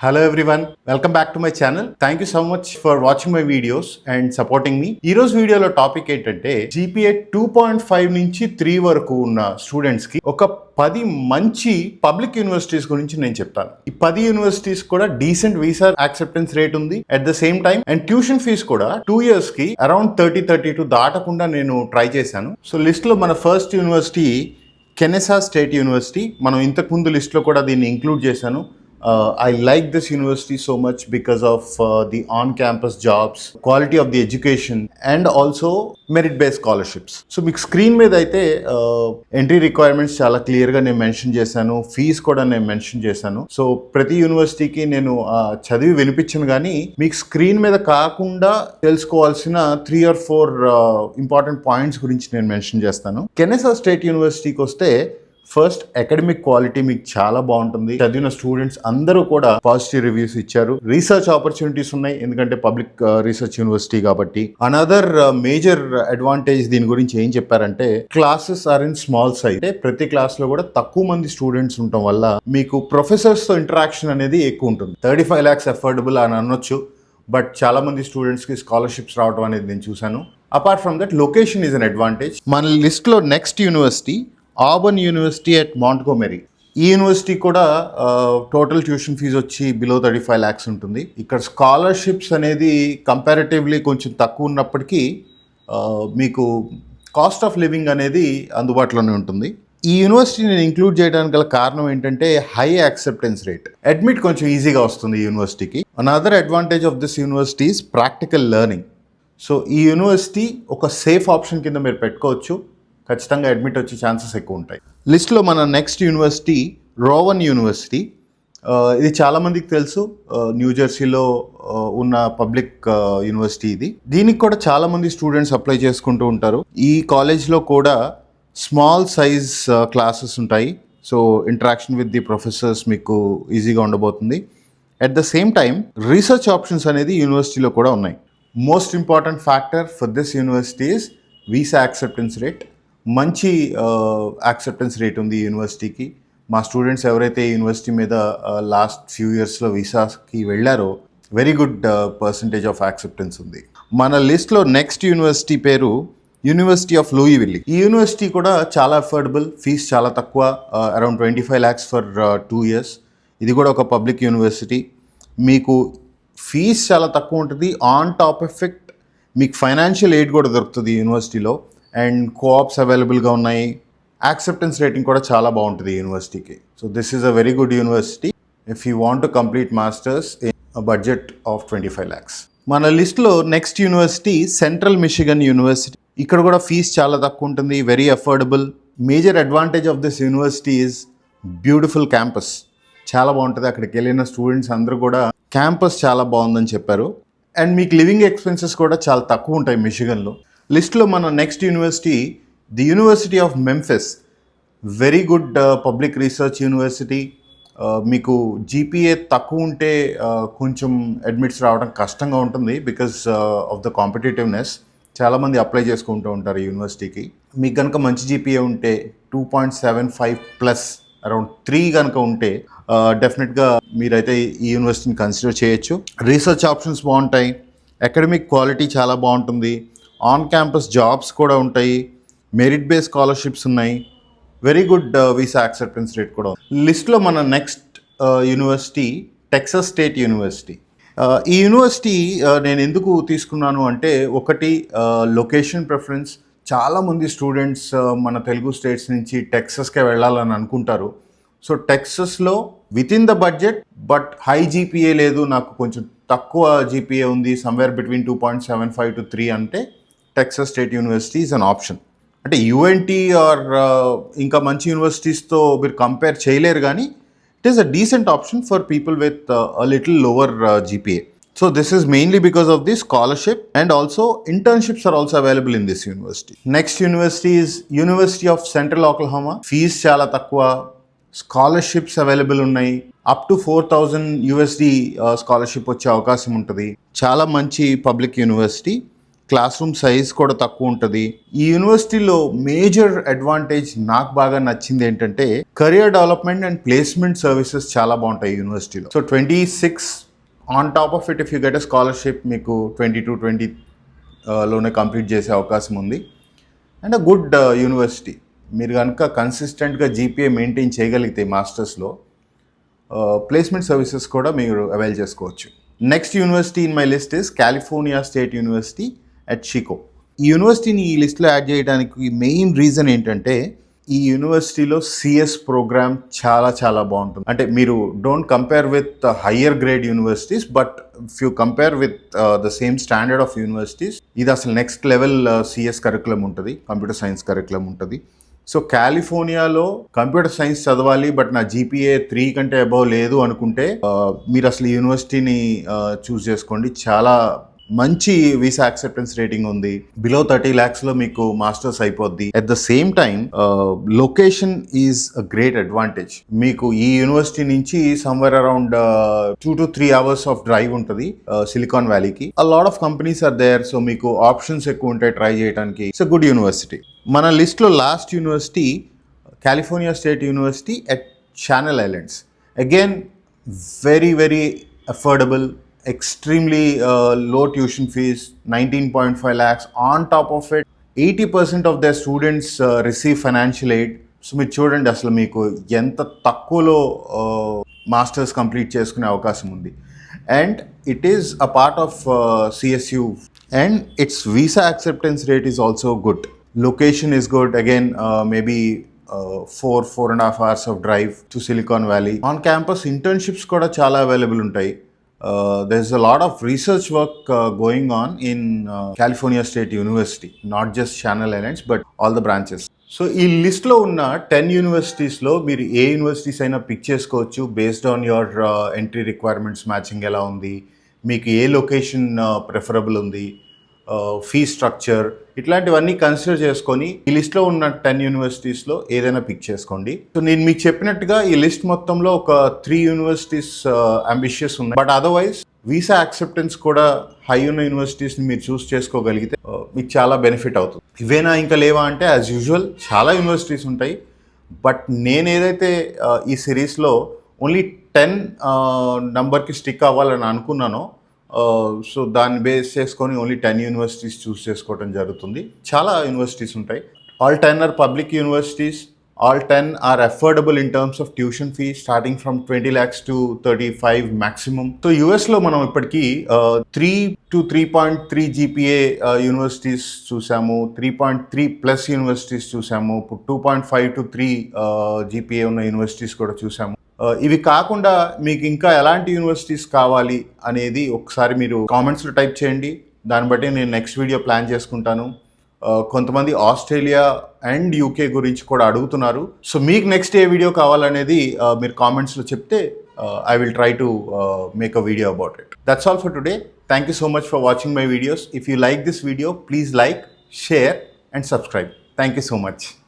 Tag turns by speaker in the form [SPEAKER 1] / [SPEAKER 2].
[SPEAKER 1] Hello everyone, welcome back to my channel. Thank you so much for watching my videos and supporting me. ఈ రోజు వీడియోలో topic ఏంటంటే GPA 2.5 నుంచి 3 వరకు ఉన్న స్టూడెంట్స్ కి ఒక 10 మంచి పబ్లిక్ యూనివర్సిటీస్ గురించి నేను చెప్తాను. ఈ 10 యూనివర్సిటీస్ కూడా డీసెంట్ వీసా యాక్సెప్టెన్స్ రేట్ ఉంది. At the same time and tuition fees కూడా 2 years కి అరౌండ్ 32 దాటకుండా నేను ట్రై చేశాను. సో లిస్ట్ లో మన ఫస్ట్ యూనివర్సిటీ కెనెసా స్టేట్ యూనివర్సిటీ. మనం ఇంతకు ముందు లిస్ట్ లో కూడా దీన్ని ఇంక్లూడ్ చేశాను. I like this university so much because of the on-campus jobs, quality of the education, and also merit-based scholarships. So మీకు స్క్రీన్ మీద అయితే ఎంట్రీ రిక్వైర్మెంట్స్ చాలా క్లియర్గా నేను మెన్షన్ చేశాను, ఫీజ్ కూడా నేను మెన్షన్ చేశాను. సో ప్రతి యూనివర్సిటీకి నేను చదివి వినిపించను, కానీ మీకు స్క్రీన్ మీద కాకుండా తెలుసుకోవాల్సిన 3 or 4 ఇంపార్టెంట్ పాయింట్స్ గురించి నేను మెన్షన్ చేస్తాను. కెనెసా స్టేట్ యూనివర్సిటీకి వస్తే ఫస్ట్ అకాడమిక్ క్వాలిటీ మీకు చాలా బాగుంటుంది. చదివిన స్టూడెంట్స్ అందరూ కూడా పాజిటివ్ రివ్యూస్ ఇచ్చారు. రీసెర్చ్ ఆపర్చునిటీస్ ఉన్నాయి, ఎందుకంటే పబ్లిక్ రీసెర్చ్ యూనివర్సిటీ కాబట్టి. అనదర్ మేజర్ అడ్వాంటేజ్ దీని గురించి ఏం చెప్పారంటే classes are in small size. అంటే ప్రతి క్లాస్ లో కూడా తక్కువ మంది స్టూడెంట్స్ ఉండటం వల్ల మీకు ప్రొఫెసర్స్ తో ఇంటరాక్షన్ అనేది ఎక్కువ ఉంటుంది. 35 lakhs అఫోర్డబుల్ అని అనొచ్చు, బట్ చాలా మంది స్టూడెంట్స్ కి స్కాలర్షిప్స్ రావడం అనేది నేను చూశాను. Apart from that location is an advantage. మన లిస్ట్ లో next university Auburn university at Montgomery. ఈ యూనివర్సిటీ కూడా టోటల్ ట్యూషన్ ఫీజు వచ్చి బిలో 35 lakhs ఉంటుంది. ఇక్కడ స్కాలర్షిప్స్ అనేది కంపారిటివ్లీ కొంచెం తక్కువ ఉన్నప్పటికీ మీకు కాస్ట్ ఆఫ్ లివింగ్ అనేది అందుబాటులోనే ఉంటుంది. ఈ యూనివర్సిటీ నేను ఇంక్లూడ్ చేయడానికి గల కారణం ఏంటంటే హై యాక్సెప్టెన్స్ రేట్. అడ్మిట్ కొంచెం ఈజీగా వస్తుంది ఈ యూనివర్సిటీకి. Another advantage of this university is practical learning. So ఈ యూనివర్సిటీ ఒక సేఫ్ ఆప్షన్ కింద మీరు పెట్టుకోవచ్చు. ఖచ్చితంగా అడ్మిట్ వచ్చే ఛాన్సెస్ ఎక్కువ ఉంటాయి. లిస్ట్లో మన నెక్స్ట్ యూనివర్సిటీ రోవన్ యూనివర్సిటీ. ఇది చాలామందికి తెలుసు, న్యూజెర్సీలో ఉన్న పబ్లిక్ యూనివర్సిటీ ఇది. దీనికి కూడా చాలామంది స్టూడెంట్స్ అప్లై చేసుకుంటూ ఉంటారు. ఈ కాలేజ్లో కూడా స్మాల్ సైజ్ క్లాసెస్ ఉంటాయి. So interaction with the professors మీకు ఈజీగా ఉండబోతుంది. At the same time research options అనేది యూనివర్సిటీలో కూడా ఉన్నాయి. Most important factor for this university is visa acceptance rate. మంచి యాక్సెప్టెన్స్ రేట్ ఉంది ఈ యూనివర్సిటీకి. మా స్టూడెంట్స్ ఎవరైతే ఈ యూనివర్సిటీ మీద లాస్ట్ ఫ్యూ ఇయర్స్లో వీసాకి వెళ్ళారో very good percentage of acceptance ఉంది. మన లిస్ట్లో నెక్స్ట్ యూనివర్సిటీ పేరు యూనివర్సిటీ ఆఫ్ లూయివిల్లీ. ఈ యూనివర్సిటీ కూడా చాలా అఫోర్డబుల్, ఫీజ్ చాలా తక్కువ, అరౌండ్ 25 lakhs ఫర్ 2 years. ఇది కూడా ఒక పబ్లిక్ యూనివర్సిటీ. మీకు ఫీజ్ చాలా తక్కువ ఉంటుంది. ఆన్ టాప్ ఎఫెక్ట్ మీకు ఫైనాన్షియల్ ఎయిడ్ కూడా దొరుకుతుంది ఈ యూనివర్సిటీలో. అండ్ కోఆప్స్ అవైలబుల్గా ఉన్నాయి. యాక్సెప్టెన్స్ రేటింగ్ కూడా చాలా బాగుంటుంది ఈ యూనివర్సిటీకి. So this is a very good university if you want to complete masters in budget of 25 lakhs. మన లిస్ట్లో next university central Michigan university. ఇక్కడ కూడా ఫీజ్ చాలా తక్కువ ఉంటుంది, very affordable. Major advantage of this university is beautiful campus. చాలా బాగుంటుంది. అక్కడికి వెళ్ళిన స్టూడెంట్స్ అందరూ కూడా క్యాంపస్ చాలా బాగుందని చెప్పారు. అండ్ మీకు లివింగ్ ఎక్స్పెన్సెస్ కూడా చాలా తక్కువ ఉంటాయి మిషిగన్లో. లిస్ట్లో మన next university the university of Memphis. Very good public research university. మీకు జీపీఏ తక్కువ ఉంటే కొంచెం అడ్మిట్స్ రావడం కష్టంగా ఉంటుంది బికాస్ ఆఫ్ ద కాంపిటేటివ్నెస్. చాలామంది అప్లై చేసుకుంటూ ఉంటారు ఈ యూనివర్సిటీకి. మీకు కనుక మంచి జీపీఏ ఉంటే 2.75 ప్లస్ అరౌండ్ 3 కనుక ఉంటే డెఫినెట్గా మీరైతే ఈ యూనివర్సిటీని కన్సిడర్ చేయొచ్చు. రీసెర్చ్ ఆప్షన్స్ బాగుంటాయి, అకాడమిక్ క్వాలిటీ చాలా బాగుంటుంది, ఆన్ క్యాంపస్ జాబ్స్ కూడా ఉంటాయి, మెరిట్ బేస్ స్కాలర్షిప్స్ ఉన్నాయి, very good visa acceptance rate కూడా ఉంది. లిస్ట్లో మన next university Texas State university. ఈ యూనివర్సిటీ నేను ఎందుకు తీసుకున్నాను అంటే ఒకటి లొకేషన్ ప్రిఫరెన్స్. చాలామంది స్టూడెంట్స్ మన తెలుగు స్టేట్స్ నుంచి టెక్సస్కే వెళ్ళాలని అనుకుంటారు. సో టెక్సస్లో within the budget but high GPA లేదు, నాకు కొంచెం తక్కువ జీపీఏ ఉంది, సమ్వేర్ బిట్వీన్ 2.75 to 3 అంటే Texas State University is an option. అంటే యుఎన్టీ ఆర్ ఇంకా మంచి యూనివర్సిటీస్తో మీరు కంపేర్ చేయలేరు, కానీ it is a decent option for people with a little lower GPA. So this is mainly because of the scholarship and also internships are also available in this university. Next university is University of Central Oklahoma. Fees చాలా తక్కువ, scholarships available ఉన్నాయి. Up to $4,000 scholarship వచ్చే అవకాశం ఉంటుంది. చాలా మంచి public university. Class room size కూడా తక్కువ ఉంటుంది. ఈ యూనివర్సిటీలో మేజర్ అడ్వాంటేజ్ నాకు బాగా నచ్చింది ఏంటంటే career development and placement services చాలా బాగుంటాయి యూనివర్సిటీలో. So 26 on top of it if you get a scholarship మీకు 22-20 లోనే కంప్లీట్ చేసే అవకాశం ఉంది. And a good university. మీరు కనుక కన్సిస్టెంట్గా జీపీఏ మెయింటైన్ చేయగలిగితే మాస్టర్స్లో ప్లేస్మెంట్ సర్వీసెస్ కూడా మీరు అవైల్ చేసుకోవచ్చు. Next university in my list is California State University at Shikoh. ఈ యూనివర్సిటీని ఈ లిస్ట్లో యాడ్ చేయడానికి మెయిన్ రీజన్ ఏంటంటే ఈ యూనివర్సిటీలో సిఎస్ ప్రోగ్రామ్ చాలా చాలా బాగుంటుంది. అంటే మీరు don't compare with higher grade universities, but if you compare with the same standard of universities ఇది అసలు నెక్స్ట్ లెవెల్ సిఎస్ కరికులం ఉంటుంది, కంప్యూటర్ సైన్స్ కరికులం ఉంటుంది. సో కాలిఫోర్నియాలో కంప్యూటర్ సైన్స్ చదవాలి బట్ నా జీపీఏ 3 కంటే అబవ్ లేదు అనుకుంటే మీరు అసలు ఈ యూనివర్సిటీని చూస్ చేసుకోండి. చాలా మంచి వీసా యాక్సెప్టెన్స్ రేటింగ్ ఉంది. బిలో 30 lakhs లో మీకు మాస్టర్స్ అయిపోద్ది. At the same time location is a great advantage. మీకు ఈ యూనివర్సిటీ నుంచి somewhere around 2 to 3 hours of drive ఉంటుంది సిలికాన్ వ్యాలీకి. A lot of companies are there. So మీకు ఆప్షన్స్ ఎక్కువ ఉంటాయి ట్రై చేయడానికి. It's a good university. మన లిస్ట్లో last university California State University at Channel Islands. Again very very affordable, extremely low tuition fees, 19.5 lakhs. On top of it, 80% of their students receive financial aid. So మీరు చూడండి అసలు మీకు ఎంత తక్కువలో masters complete చేసుకునే అవకాశం ఉంది. And it is a part of CSU and it's visa acceptance rate is also good. Location is good. Again maybe 4.5 hours of drive to Silicon Valley. On campus internships కూడా చాలా available ఉంటాయి. There's a lot of research work going on in California State University, not just Channel Islands, but all the branches. So ఈ లిస్ట్లో ఉన్న 10 యూనివర్సిటీస్లో మీరు ఏ universities అయినా pick చేసుకోవచ్చు based on your entry requirements matching ఎలా ఉంది, మీకు ఏ లొకేషన్ ప్రిఫరబుల్ ఉంది, ఫీ స్ట్రక్చర్, ఇట్లాంటివన్నీ కన్సిడర్ చేసుకొని ఈ లిస్ట్లో ఉన్న 10 యూనివర్సిటీస్లో ఏదైనా పిక్ చేసుకోండి. సో నేను మీకు చెప్పినట్టుగా ఈ లిస్ట్ మొత్తంలో ఒక 3 యూనివర్సిటీస్ అంబిషియస్ ఉన్నాయి. బట్ అదర్వైజ్ వీసా యాక్సెప్టెన్స్ కూడా హై ఉన్న యూనివర్సిటీస్ని మీరు చూస్ చేసుకోగలిగితే మీకు చాలా బెనిఫిట్ అవుతుంది. ఇవేనా ఇంకా లేవా అంటే యాజ్ యూజువల్ చాలా యూనివర్సిటీస్ ఉంటాయి. బట్ నేను ఏదైతే ఈ సిరీస్లో ఓన్లీ 10 నంబర్కి స్టిక్ అవ్వాలని అనుకున్నానో సో దాన్ని బేస్ చేసుకొని ఓన్లీ 10 యూనివర్సిటీస్ చూస్ చేసుకోవడం జరుగుతుంది. చాలా యూనివర్సిటీస్ ఉంటాయి. All 10 are public universities. All 10 are affordable in terms of tuition fee starting from 20 lakhs to 35 maximum. So యూఎస్లో మనం ఇప్పటికీ 3 to 3.3 జీపీఏ యూనివర్సిటీస్ చూసాము, 3.3+ యూనివర్సిటీస్ చూసాము, ఇప్పుడు 2.5 to 3 జీపీఏ ఉన్న యూనివర్సిటీస్ కూడా చూసాము. ఇవి కాకుండా మీకు ఇంకా ఎలాంటి యూనివర్సిటీస్ కావాలి అనేది ఒకసారి మీరు కామెంట్స్లో టైప్ చేయండి. దాన్ని బట్టి నేను నెక్స్ట్ వీడియో ప్లాన్ చేసుకుంటాను. కొంతమంది ఆస్ట్రేలియా అండ్ యూకే గురించి కూడా అడుగుతున్నారు. సో మీకు నెక్స్ట్ ఏ వీడియో కావాలనేది మీరు కామెంట్స్లో చెప్తే I will try to make a video about it. That's all for today. Thank you so much for watching my videos. If you like this video, please like, share and subscribe. Thank you so much.